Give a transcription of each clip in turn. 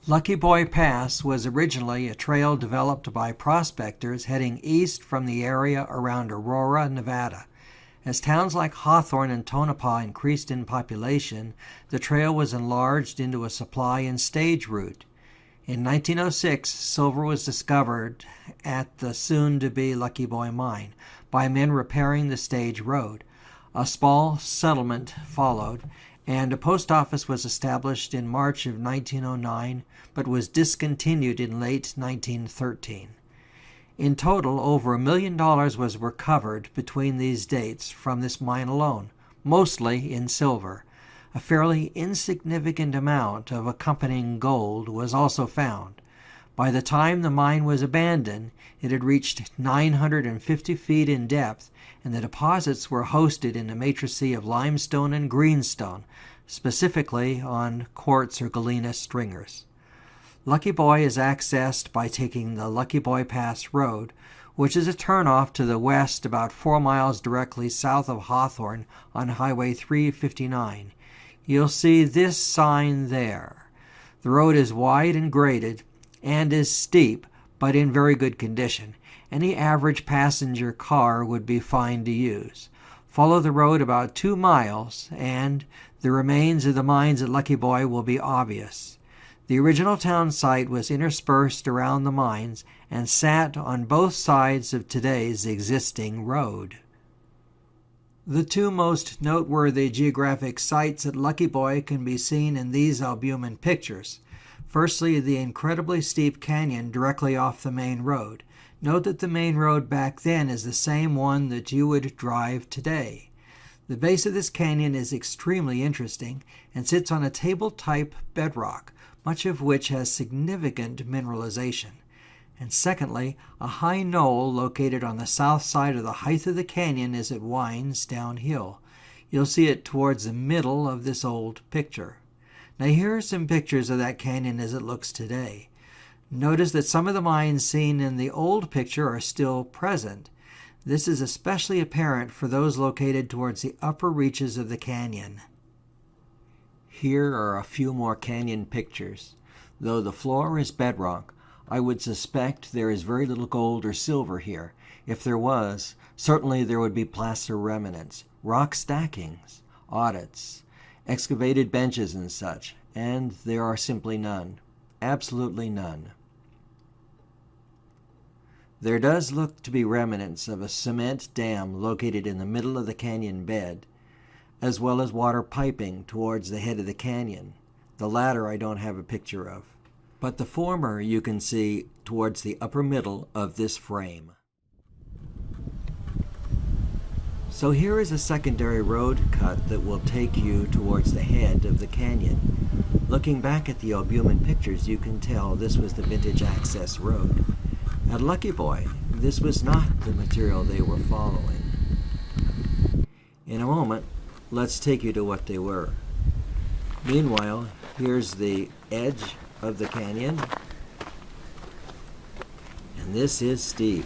Lucky Boy Pass was originally a trail developed by prospectors heading east from the area around Aurora, Nevada. As towns like Hawthorne and Tonopah increased in population, the trail was enlarged into a supply and stage route. In 1906, silver was discovered at the soon-to-be Lucky Boy mine by men repairing the stage road. A small settlement followed, and a post office was established in March of 1909, but was discontinued in late 1913. In total, over $1 million was recovered between these dates from this mine alone, mostly in silver. A fairly insignificant amount of accompanying gold was also found. By the time the mine was abandoned, it had reached 950 feet in depth, and the deposits were hosted in a matrices of limestone and greenstone, specifically on quartz or galena stringers. Lucky Boy is accessed by taking the Lucky Boy Pass Road, which is a turnoff to the west about 4 miles directly south of Hawthorne on Highway 359. You'll see this sign there. The road is wide and graded and is steep, but in very good condition. Any average passenger car would be fine to use. Follow the road about 2 miles, and the remains of the mines at Lucky Boy will be obvious. The original town site was interspersed around the mines and sat on both sides of today's existing road. The two most noteworthy geographic sites at Lucky Boy can be seen in these albumin pictures. Firstly, the incredibly steep canyon directly off the main road. Note that the main road back then is the same one that you would drive today. The base of this canyon is extremely interesting and sits on a table-type bedrock, much of which has significant mineralization. And secondly, a high knoll located on the south side of the height of the canyon as it winds downhill. You'll see it towards the middle of this old picture. Now here are some pictures of that canyon as it looks today. Notice that some of the mines seen in the old picture are still present. This is especially apparent for those located towards the upper reaches of the canyon. Here are a few more canyon pictures. Though the floor is bedrock, I would suspect there is very little gold or silver here. If there was, certainly there would be placer remnants, rock stackings, audits, excavated benches and such, and there are simply none. Absolutely none. There does look to be remnants of a cement dam located in the middle of the canyon bed, as well as water piping towards the head of the canyon. The latter I don't have a picture of, but the former you can see towards the upper middle of this frame. So here is a secondary road cut that will take you towards the head of the canyon. Looking back at the albumin pictures, you can tell this was the vintage access road. At Lucky Boy, this was not the material they were following. In a moment, let's take you to what they were. Meanwhile, here's the edge of the canyon, and this is steep.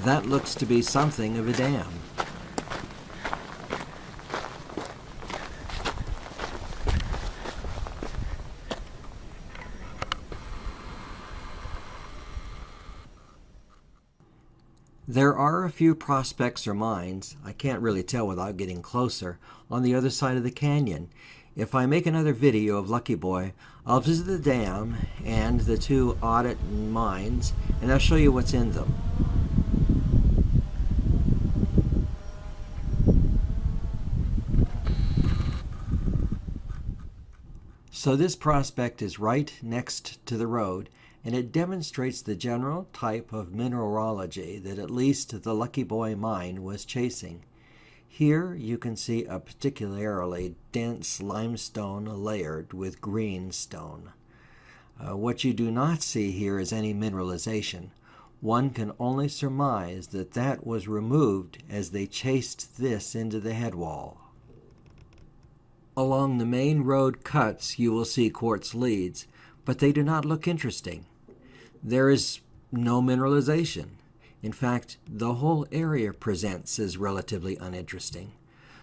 That looks to be something of a dam. There are a few prospects or mines, I can't really tell without getting closer, on the other side of the canyon. If I make another video of Lucky Boy, I'll visit the dam and the two audit mines, and I'll show you what's in them. So this prospect is right next to the road, and it demonstrates the general type of mineralogy that at least the Lucky Boy mine was chasing. Here you can see a particularly dense limestone layered with greenstone. What you do not see here is any mineralization. One can only surmise that that was removed as they chased this into the head wall. Along the main road cuts you will see quartz leads, but they do not look interesting. There is no mineralization. In fact, the whole area presents as relatively uninteresting.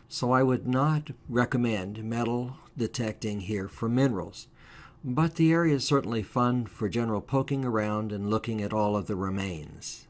So I would not recommend metal detecting here for minerals. But the area is certainly fun for general poking around and looking at all of the remains.